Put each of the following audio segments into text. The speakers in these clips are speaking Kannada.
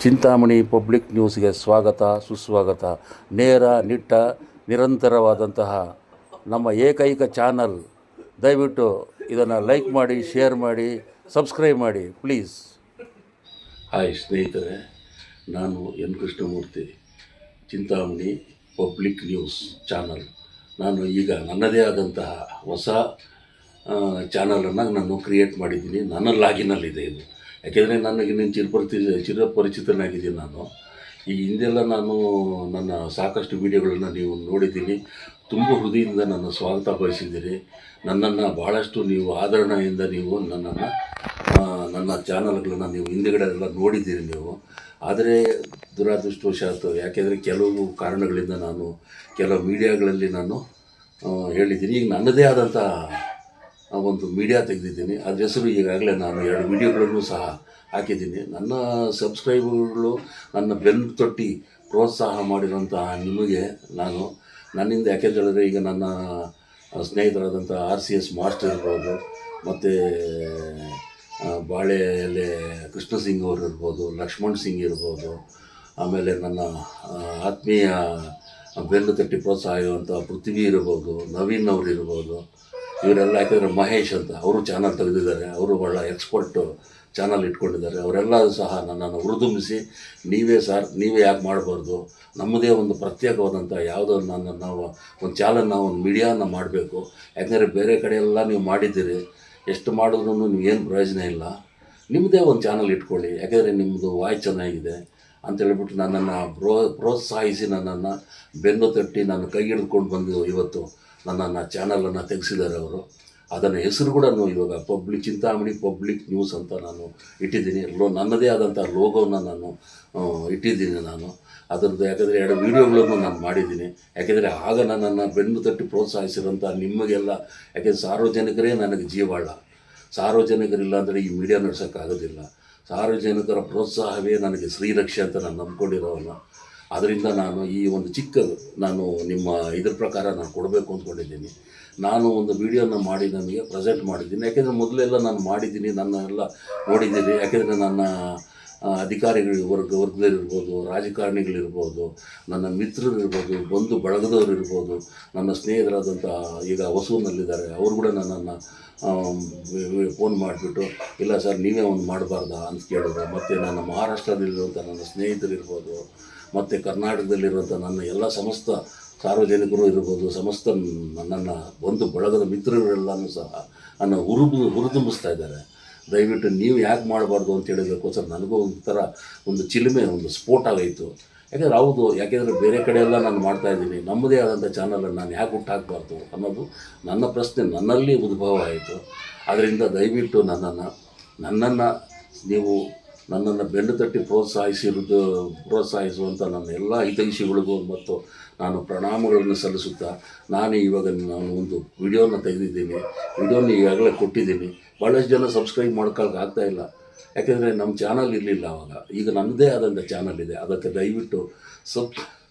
ಚಿಂತಾಮಣಿ ಪಬ್ಲಿಕ್ ನ್ಯೂಸ್ಗೆ ಸ್ವಾಗತ ಸುಸ್ವಾಗತ. ನೇರ ನಿಟ್ಟ ನಿರಂತರವಾದಂತಹ ನಮ್ಮ ಏಕೈಕ ಚಾನಲ್. ದಯವಿಟ್ಟು ಇದನ್ನು ಲೈಕ್ ಮಾಡಿ, ಶೇರ್ ಮಾಡಿ, ಸಬ್ಸ್ಕ್ರೈಬ್ ಮಾಡಿ ಪ್ಲೀಸ್. ಹಾಯ್ ಸ್ನೇಹಿತರೆ, ನಾನು N Krishnamurthy, Chintamani public news channel. ನಾನು ಈಗ ನನ್ನದೇ ಆದಂತಹ ಹೊಸ ಚಾನಲನ್ನು ನಾನು ಕ್ರಿಯೇಟ್ ಮಾಡಿದ್ದೀನಿ. ನನ್ನ ಲಾಗಿನಲ್ಲಿದೆ ಇದು. ಯಾಕೆಂದರೆ ನನಗೆ ನೀನು ಚಿರಪರಿಚಿತನಾಗಿದ್ದೀನಿ. ನಾನು ಈ ಹಿಂದೆಲ್ಲ ನನ್ನ ಸಾಕಷ್ಟು ವೀಡಿಯೋಗಳನ್ನು ನೀವು ನೋಡಿದ್ದೀನಿ. ತುಂಬ ಹೃದಯದಿಂದ ನನ್ನ ಸ್ವಾಗತ ಬಯಸಿದ್ದೀರಿ. ನನ್ನನ್ನು ಭಾಳಷ್ಟು ನೀವು ಆದರಣೆಯಿಂದ ನೀವು ನನ್ನ ಚಾನಲ್ಗಳನ್ನು ನೀವು ಹಿಂದೆಗಡೆ ಎಲ್ಲ ನೋಡಿದ್ದೀರಿ ನೀವು. ಆದರೆ ದುರದೃಷ್ಟವಶಾತ್ ಯಾಕೆಂದರೆ ಕೆಲವು ಕಾರಣಗಳಿಂದ ನಾನು ಕೆಲವು ಮೀಡಿಯಾಗಳಲ್ಲಿ ಹೇಳಿದ್ದೀನಿ. ಈಗ ನನ್ನದೇ ಆದಂಥ ಒಂದು ಮೀಡಿಯಾ ತೆಗೆದಿದ್ದೀನಿ. ಅದ್ರ ಹೆಸರು ಈಗಾಗಲೇ ನಾನು 2 ವೀಡಿಯೋಗಳನ್ನು ಸಹ ಹಾಕಿದ್ದೀನಿ. ನನ್ನ ಸಬ್ಸ್ಕ್ರೈಬರ್ಗಳು, ನನ್ನ ಬೆನ್ನು ತಟ್ಟಿ ಪ್ರೋತ್ಸಾಹ ಮಾಡಿರೋಂತಹ ನಿಮಗೆ ನನ್ನಿಂದ ಯಾಕೆಂತ ಹೇಳಿದ್ರೆ, ಈಗ ನನ್ನ ಸ್ನೇಹಿತರಾದಂಥ RCS ಮಾಸ್ಟರ್ ಇರ್ಬೋದು, ಮತ್ತು ಬಾಳೆಲೆ ಕೃಷ್ಣ ಸಿಂಗ್ ಅವರು ಇರ್ಬೋದು, ಲಕ್ಷ್ಮಣ್ ಸಿಂಗ್ ಇರ್ಬೋದು, ಆಮೇಲೆ ನನ್ನ ಆತ್ಮೀಯ ಬೆನ್ನು ತಟ್ಟಿ ಪ್ರೋತ್ಸಾಹ ಇರುವಂಥ ಪೃಥ್ವಿ ಇರ್ಬೋದು, ನವೀನ್ ಅವರು ಇರ್ಬೋದು, ಇವರೆಲ್ಲ ಯಾಕೆಂದರೆ ಮಹೇಶ್ ಅಂತ ಅವರು ಚಾನಲ್ ತೆಗೆದಿದ್ದಾರೆ. ಅವರು ಒಳ್ಳೆ ಎಕ್ಸ್ಪರ್ಟು ಚಾನಲ್ ಇಟ್ಕೊಂಡಿದ್ದಾರೆ. ಅವರೆಲ್ಲ ಸಹ ನನ್ನನ್ನು ಹುರಿದುಂಬಿಸಿ, ನೀವೇ ಯಾಕೆ ಮಾಡಬಾರ್ದು, ನಮ್ಮದೇ ಒಂದು ಪ್ರತ್ಯೇಕವಾದಂಥ ಯಾವುದೋ ನಾವು ಒಂದು ಚಾನಲ್ನ, ಒಂದು ಮೀಡಿಯಾನ ಮಾಡಬೇಕು. ಯಾಕೆಂದರೆ ಬೇರೆ ಕಡೆ ಎಲ್ಲ ನೀವು ಮಾಡಿದ್ದೀರಿ, ಎಷ್ಟು ಮಾಡಿದ್ರೂ ಏನು ಪ್ರಯೋಜನ ಇಲ್ಲ. ನಿಮ್ಮದೇ ಒಂದು ಚಾನಲ್ ಇಟ್ಕೊಳ್ಳಿ, ಯಾಕೆಂದರೆ ನಿಮ್ಮದು ವಾಯ್ಸ್ ಚೆನ್ನಾಗಿದೆ ಅಂತೇಳ್ಬಿಟ್ಟು ನನ್ನನ್ನು ಪ್ರೋತ್ಸಾಹಿಸಿ, ನನ್ನನ್ನು ಬೆನ್ನು ತಟ್ಟಿ ನನ್ನ ಕೈ ಹಿಡ್ಕೊಂಡು ಬಂದು ಇವತ್ತು ನನ್ನನ್ನು ಚಾನಲನ್ನು ತೆಗೆಸಿದ್ದಾರೆ ಅವರು. ಅದನ್ನು ಹೆಸರು ಕೂಡ ಇವಾಗ ಚಿಂತಾಮಣಿ ಪಬ್ಲಿಕ್ ನ್ಯೂಸ್ ಅಂತ ನಾನು ಇಟ್ಟಿದ್ದೀನಿ. ನನ್ನದೇ ಆದಂಥ ಲೋಗೋನ ನಾನು ಇಟ್ಟಿದ್ದೀನಿ. ಅದರದ್ದು ಯಾಕೆಂದರೆ 2 ವೀಡಿಯೋಗಳನ್ನು ನಾನು ಮಾಡಿದ್ದೀನಿ. ಯಾಕೆಂದರೆ ಆಗ ನನ್ನನ್ನು ಬೆನ್ನು ತಟ್ಟಿ ಪ್ರೋತ್ಸಾಹಿಸಿರೋಂಥ ನಿಮಗೆಲ್ಲ, ಯಾಕೆಂದರೆ ಸಾರ್ವಜನಿಕರೇ ನನಗೆ ಜೀವಾಳ. ಸಾರ್ವಜನಿಕರಿಲ್ಲ ಅಂದರೆ ಈ ಮೀಡಿಯಾ ನಡೆಸೋಕ್ಕಾಗೋದಿಲ್ಲ. ಸಾರ್ವಜನಿಕರ ಪ್ರೋತ್ಸಾಹವೇ ನನಗೆ ಶ್ರೀರಕ್ಷೆ ಅಂತ ನಾನು ನಂಬ್ಕೊಂಡಿರೋವಲ್ಲ. ಅದರಿಂದ ನಾನು ಈ ಒಂದು ನಿಮ್ಮ ಇದ್ರ ಪ್ರಕಾರ ನಾನು ಕೊಡಬೇಕು ಅಂದ್ಕೊಂಡಿದ್ದೀನಿ. ನಾನು ಒಂದು ವೀಡಿಯೋನ ಮಾಡಿ ನನಗೆ ಪ್ರೆಸೆಂಟ್ ಮಾಡಿದ್ದೀನಿ. ಯಾಕೆಂದರೆ ಮೊದಲೆಲ್ಲ ನಾನು ಮಾಡಿದ್ದೀನಿ, ನನ್ನೆಲ್ಲ ನೋಡಿದ್ದೀನಿ. ಯಾಕೆಂದರೆ ನನ್ನ ಅಧಿಕಾರಿಗಳು ವರ್ಗದಲ್ಲಿರ್ಬೋದು, ರಾಜಕಾರಣಿಗಳಿರ್ಬೋದು, ನನ್ನ ಮಿತ್ರರಿರ್ಬೋದು, ಬಂಧು ಬಳಗದವ್ರು ಇರ್ಬೋದು, ನನ್ನ ಸ್ನೇಹಿತರಾದಂಥ ಈಗ ಹೊಸೂರಿನಲ್ಲಿದ್ದಾರೆ, ಅವರು ಕೂಡ ನನ್ನನ್ನು ಫೋನ್ ಮಾಡಿಬಿಟ್ಟು, ಇಲ್ಲ ಸರ್ ನೀವೇ ಒಂದು ಮಾಡಬಾರ್ದಾ ಅಂತ ಕೇಳಿದ್ರು. ಮತ್ತು ನನ್ನ ಮಹಾರಾಷ್ಟ್ರದಲ್ಲಿರುವಂಥ ನನ್ನ ಸ್ನೇಹಿತರಿರ್ಬೋದು, ಮತ್ತು ಕರ್ನಾಟಕದಲ್ಲಿರುವಂಥ ನನ್ನ ಎಲ್ಲ ಸಮಸ್ತ ಸಾರ್ವಜನಿಕರು ಇರ್ಬೋದು, ಸಮಸ್ತ ನನ್ನ ಬಂಧು ಬಳಗದ ಮಿತ್ರರೆಲ್ಲನೂ ಸಹ ನನ್ನ ಹುರಿದುಂಬಿಸ್ತಾ ಇದ್ದಾರೆ. ದಯವಿಟ್ಟು ನೀವು ಯಾಕೆ ಮಾಡಬಾರ್ದು ಅಂತ ಹೇಳಿದಕ್ಕೋಸ್ಕರ ನನಗೂ ಒಂದು ಚಿಲುಮೆ, ಒಂದು ಸ್ಫೋಟ ಆಯಿತು. ಯಾಕೆಂದರೆ ಬೇರೆ ಕಡೆ ಎಲ್ಲ ನಾನು ಮಾಡ್ತಾಯಿದ್ದೀನಿ, ನಮ್ಮದೇ ಆದಂಥ ಚಾನಲನ್ನು ನಾನು ಯಾಕೆ ಹುಟ್ಟಾಕಬಾರ್ದು ಅನ್ನೋದು ನನ್ನ ಪ್ರಶ್ನೆ ನನ್ನಲ್ಲಿ ಉದ್ಭವ ಆಯಿತು. ಅದರಿಂದ ದಯವಿಟ್ಟು ನನ್ನನ್ನು ಬೆನ್ನು ತಟ್ಟಿ ಪ್ರೋತ್ಸಾಹಿಸುವಂಥ ನನ್ನ ಎಲ್ಲ ಹಿತೈಷಿಗಳಿಗೂ ಮತ್ತು ನಾನು ಪ್ರಣಾಮಗಳನ್ನು ಸಲ್ಲಿಸುತ್ತಾ, ಇವಾಗ ನಾನು ಒಂದು ವಿಡಿಯೋನ ತೆಗೆದಿದ್ದೀನಿ. ವಿಡಿಯೋನ ಈಗಾಗಲೇ ಕೊಟ್ಟಿದ್ದೀನಿ. ಭಾಳಷ್ಟು ಜನ ಸಬ್ಸ್ಕ್ರೈಬ್ ಮಾಡ್ಕೊಳ್ಳೋಕೆ ಆಗ್ತಾಯಿಲ್ಲ. ಯಾಕೆಂದರೆ ನಮ್ಮ ಚಾನಲ್ ಇರಲಿಲ್ಲ ಆವಾಗ. ಈಗ ನನ್ನದೇ ಆದಂಥ ಚಾನಲ್ ಇದೆ. ಅದಕ್ಕೆ ದಯವಿಟ್ಟು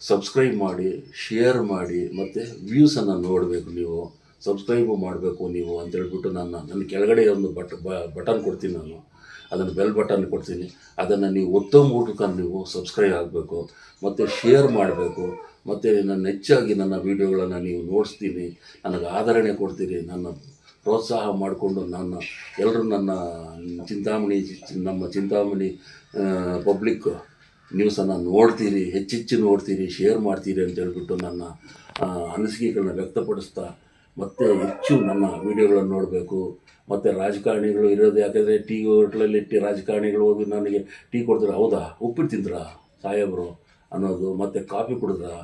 ಸಬ್ಸ್ಕ್ರೈಬ್ ಮಾಡಿ, ಶೇರ್ ಮಾಡಿ, ಮತ್ತು ವ್ಯೂಸನ್ನು ನೋಡಬೇಕು ನೀವು, ಸಬ್ಸ್ಕ್ರೈಬು ಮಾಡಬೇಕು ನೀವು ಅಂತೇಳ್ಬಿಟ್ಟು ನನ್ನ ಕೆಳಗಡೆ ಒಂದು ಬಟನ್ ಕೊಡ್ತೀನಿ. ಅದನ್ನು ಬೆಲ್ ಬಟನ್ ಕೊಡ್ತೀನಿ. ಅದನ್ನು ನೀವು ಒತ್ತೋ ಮೂಲಕ ನೀವು ಸಬ್ಸ್ಕ್ರೈಬ್ ಆಗಬೇಕು, ಮತ್ತು ಶೇರ್ ಮಾಡಬೇಕು. ಮತ್ತು ಹೆಚ್ಚಾಗಿ ನನ್ನ ವೀಡಿಯೋಗಳನ್ನು ನೀವು ನೋಡಿಸ್ತೀನಿ, ನನಗೆ ಆದರಣೆ ಕೊಡ್ತೀರಿ, ನನ್ನ ಪ್ರೋತ್ಸಾಹ ಮಾಡಿಕೊಂಡು ಎಲ್ಲರೂ ನಮ್ಮ ಚಿಂತಾಮಣಿ ಪಬ್ಲಿಕ್ ನ್ಯೂಸನ್ನು ನೋಡ್ತೀರಿ, ಹೆಚ್ಚೆಚ್ಚು ನೋಡ್ತೀರಿ, ಶೇರ್ ಮಾಡ್ತೀರಿ ಅಂತೇಳ್ಬಿಟ್ಟು ನನ್ನ ಅನಿಸಿಕೆಗಳನ್ನ ವ್ಯಕ್ತಪಡಿಸ್ತಾ, ಮತ್ತು ಹೆಚ್ಚು ನನ್ನ ವೀಡಿಯೋಗಳನ್ನು ನೋಡಬೇಕು. ಮತ್ತು ರಾಜಕಾರಣಿಗಳು ಇರೋದು, ಯಾಕೆಂದರೆ ಟೀ ಹೋಟ್ಲಲ್ಲಿ ರಾಜಕಾರಣಿಗಳು ಹೋಗಿ ನನಗೆ ಟೀ ಕೊಡ್ತಾರೆ, ಹೌದಾ ಉಪ್ಪಿಟ್ಟು ತಿಂದ್ರಾ ಸಾಹೇಬರು ಅನ್ನೋದು, ಮತ್ತು ಕಾಫಿ ಕುಡಿದ್ರಾ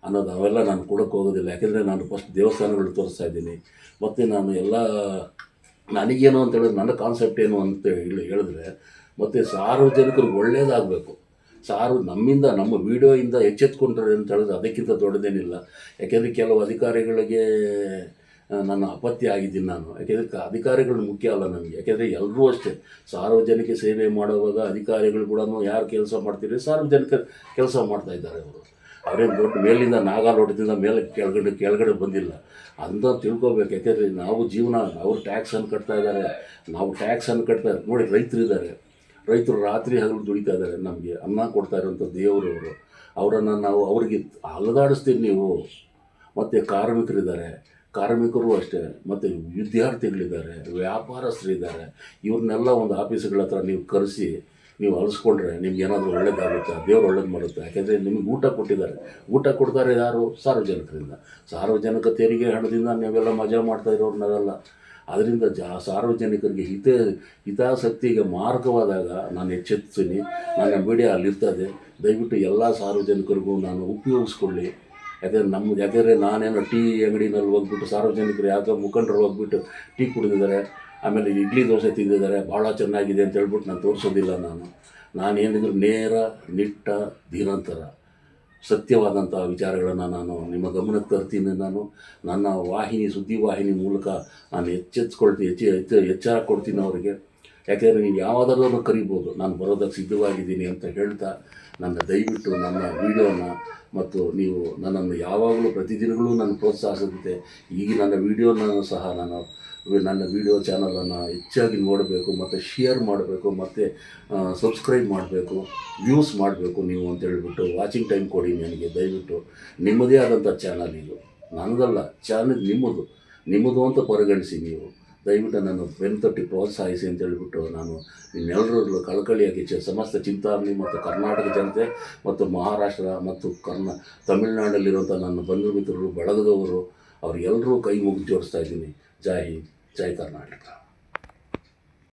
ಅನ್ನೋದು, ಅವೆಲ್ಲ ನಾನು ಕೊಡೋಕ್ಕೆ ಹೋಗೋದಿಲ್ಲ. ಯಾಕೆಂದರೆ ನಾನು ಫಸ್ಟ್ ದೇವಸ್ಥಾನಗಳು ತೋರಿಸ್ತಾ ಇದ್ದೀನಿ. ಮತ್ತು ನನಗೇನು ಅಂತ ಹೇಳಿದ್ರೆ, ನನ್ನ ಕಾನ್ಸೆಪ್ಟ್ ಏನು ಅಂತ ಹೇಳಿದ್ರೆ, ಮತ್ತು ಸಾರ್ವಜನಿಕರಿಗೆ ಒಳ್ಳೆಯದಾಗಬೇಕು. ನಮ್ಮಿಂದ, ನಮ್ಮ ವೀಡಿಯೋಯಿಂದ ಎಚ್ಚೆತ್ಕೊಂಡ್ರೆ ಅಂತ ಹೇಳಿದ್ರೆ ಅದಕ್ಕಿಂತ ದೊಡ್ಡದೇನಿಲ್ಲ. ಯಾಕೆಂದರೆ ಕೆಲವು ಅಧಿಕಾರಿಗಳಿಗೆ ನನ್ನ ಅಪತ್ಯ ಆಗಿದ್ದೀನಿ ನಾನು. ಯಾಕೆಂದರೆ ಅಧಿಕಾರಿಗಳು ಮುಖ್ಯ ಅಲ್ಲ ನನಗೆ. ಯಾಕೆಂದರೆ ಎಲ್ಲರೂ ಅಷ್ಟೇ, ಸಾರ್ವಜನಿಕ ಸೇವೆ ಮಾಡುವಾಗ ಅಧಿಕಾರಿಗಳು ಕೂಡ ಯಾರು ಕೆಲಸ ಮಾಡ್ತೀರಿ, ಸಾರ್ವಜನಿಕ ಕೆಲಸ ಮಾಡ್ತಾಯಿದ್ದಾರೆ. ಅವರೇನು ದೊಡ್ಡ ಮೇಲಿಂದ ನಾಗಾಲೋಟದಿಂದ ಮೇಲೆ ಕೆಳಗಡೆ ಬಂದಿಲ್ಲ ಅಂತ ತಿಳ್ಕೊಬೇಕು. ಯಾಕೆಂದರೆ ನಾವು ಜೀವನ, ಅವರು ಟ್ಯಾಕ್ಸನ್ನು ಕಟ್ತಾ ಇದ್ದಾರೆ, ನಾವು ಟ್ಯಾಕ್ಸನ್ನು ಕಟ್ತಾ ನೋಡಿ, ರೈತರಿದ್ದಾರೆ, ರೈತರು ರಾತ್ರಿ ಹಗಲು ದುಡಿತಾ ಇದ್ದಾರೆ, ನಮಗೆ ಅನ್ನ ಕೊಡ್ತಾ ಇರೋಂಥ ದೇವರವರು. ಅವರನ್ನು ನಾವು ಅವ್ರಿಗೆ ಅಲದಾಡಿಸ್ತೀವಿ ನೀವು. ಮತ್ತು ಕಾರ್ಮಿಕರಿದ್ದಾರೆ, ಕಾರ್ಮಿಕರು ಅಷ್ಟೇ, ಮತ್ತು ವಿದ್ಯಾರ್ಥಿಗಳಿದ್ದಾರೆ, ವ್ಯಾಪಾರಸ್ಥರಿದ್ದಾರೆ. ಇವ್ರನ್ನೆಲ್ಲ ಒಂದು ಆಫೀಸ್ಗಳ ಹತ್ರ ನೀವು ಕರೆಸಿ ನೀವು ಅಳಿಸ್ಕೊಂಡ್ರೆ ನಿಮ್ಗೆ ಏನಾದರೂ ಒಳ್ಳೇದಾಗುತ್ತೆ, ದೇವ್ರು ಒಳ್ಳೇದು ಮಾಡುತ್ತೆ. ಯಾಕೆಂದರೆ ನಿಮಗೆ ಊಟ ಕೊಟ್ಟಿದ್ದಾರೆ. ಊಟ ಕೊಡ್ತಾರೆ ಯಾರು? ಸಾರ್ವಜನಿಕರಿಂದ. ಸಾರ್ವಜನಿಕ ತೆರಿಗೆ ಹಣದಿಂದ ನೀವೆಲ್ಲ ಮಜಾ ಮಾಡ್ತಾ ಇರೋರು ನಾವೆಲ್ಲ. ಅದರಿಂದ ಸಾರ್ವಜನಿಕರಿಗೆ ಹಿತಾಸಕ್ತಿಗೆ ಮಾರ್ಗವಾದಾಗ ನಾನು ಎಚ್ಚೆತ್ತೀನಿ. ನನ್ನ ಮೀಡಿಯಾ ಅಲ್ಲಿರ್ತದೆ. ದಯವಿಟ್ಟು ಎಲ್ಲ ಸಾರ್ವಜನಿಕರಿಗೂ ನಾನು ಉಪಯೋಗಿಸ್ಕೊಳ್ಳಿ. ಯಾಕೆಂದರೆ ನಾನೇನೋ ಟೀ ಅಂಗಡಿನಲ್ಲಿ ಹೋಗ್ಬಿಟ್ಟು ಸಾರ್ವಜನಿಕರು ಯಾವುದೋ ಮುಖಂಡರು ಹೋಗ್ಬಿಟ್ಟು ಟೀ ಕುಡಿದಿದ್ದಾರೆ, ಆಮೇಲೆ ಇಡ್ಲಿ ದೋಸೆ ತಿಂದಿದ್ದಾರೆ, ಭಾಳ ಚೆನ್ನಾಗಿದೆ ಅಂತ ಹೇಳ್ಬಿಟ್ಟು ನಾನು ತೋರಿಸೋದಿಲ್ಲ. ನಾನೇನಿದ್ರು ನೇರ, ನಿಟ್ಟ, ನಿರಂತರ ಸತ್ಯವಾದಂಥ ವಿಚಾರಗಳನ್ನು ನಾನು ನಿಮ್ಮ ಗಮನಕ್ಕೆ ತರ್ತೀನಿ. ನನ್ನ ಸುದ್ದಿವಾಹಿನಿ ಮೂಲಕ ನಾನು ಎಚ್ಚರ ಕೊಡ್ತೀನಿ ಅವರಿಗೆ. ಯಾಕೆಂದರೆ ನೀವು ಯಾವುದಾದ್ರೂ ಕರಿಬೋದು, ನಾನು ಬರೋದಕ್ಕೆ ಸಿದ್ಧವಾಗಿದ್ದೀನಿ ಅಂತ ಹೇಳ್ತಾ, ದಯವಿಟ್ಟು ನನ್ನ ವೀಡಿಯೋನ ಮತ್ತು ನೀವು ನನ್ನನ್ನು ಯಾವಾಗಲೂ ಪ್ರತಿದಿನಗಳು ನನ್ನ ಪ್ರೋತ್ಸಾಹಿಸುತ್ತೆ. ಈಗ ನನ್ನ ವೀಡಿಯೋನ ಸಹ ನನ್ನ ವೀಡಿಯೋ ಚಾನಲನ್ನು ಹೆಚ್ಚಾಗಿ ನೋಡಬೇಕು, ಮತ್ತು ಶೇರ್ ಮಾಡಬೇಕು, ಮತ್ತು ಸಬ್ಸ್ಕ್ರೈಬ್ ಮಾಡಬೇಕು, ವ್ಯೂಸ್ ಮಾಡಬೇಕು ನೀವು ಅಂತ ಹೇಳ್ಬಿಟ್ಟು ವಾಚಿಂಗ್ ಟೈಮ್ ಕೊಡಿ ನನಗೆ ದಯವಿಟ್ಟು. ನಿಮ್ಮದೇ ಆದಂಥ ಚಾನಲ್ ಇದು, ನನ್ನದಲ್ಲ. ಚಾನಲ್ ನಿಮ್ಮದು ಅಂತ ಪರಿಗಣಿಸಿ ನೀವು. ದಯವಿಟ್ಟು ನಾನು ಬೆನ್ತಟ್ಟಿ ಪ್ರೋತ್ಸಾಹಿಸಿ ಅಂತ ಹೇಳ್ಬಿಟ್ಟು ನಾನು ನಿಮ್ಮೆಲ್ಲರೂ ಕಳಕಳಿಯಾಗಿ ಸಮಸ್ತ ಚಿಂತಾಮಣಿ ಮತ್ತು ಕರ್ನಾಟಕ ಜನತೆ ಮತ್ತು ಮಹಾರಾಷ್ಟ್ರ ಮತ್ತು ತಮಿಳುನಾಡಲ್ಲಿರುವಂಥ ನನ್ನ ಬಂಧು ಮಿತ್ರರು, ಬಳಗದವರು, ಅವರೆಲ್ಲರೂ ಕೈ ಮುಗಿದು ಜೋಡಿಸ್ತಾ ಇದ್ದೀನಿ. ಜೈ ಹಿಂದ್, ಜೈ ಕರ್ನಾಟಕ.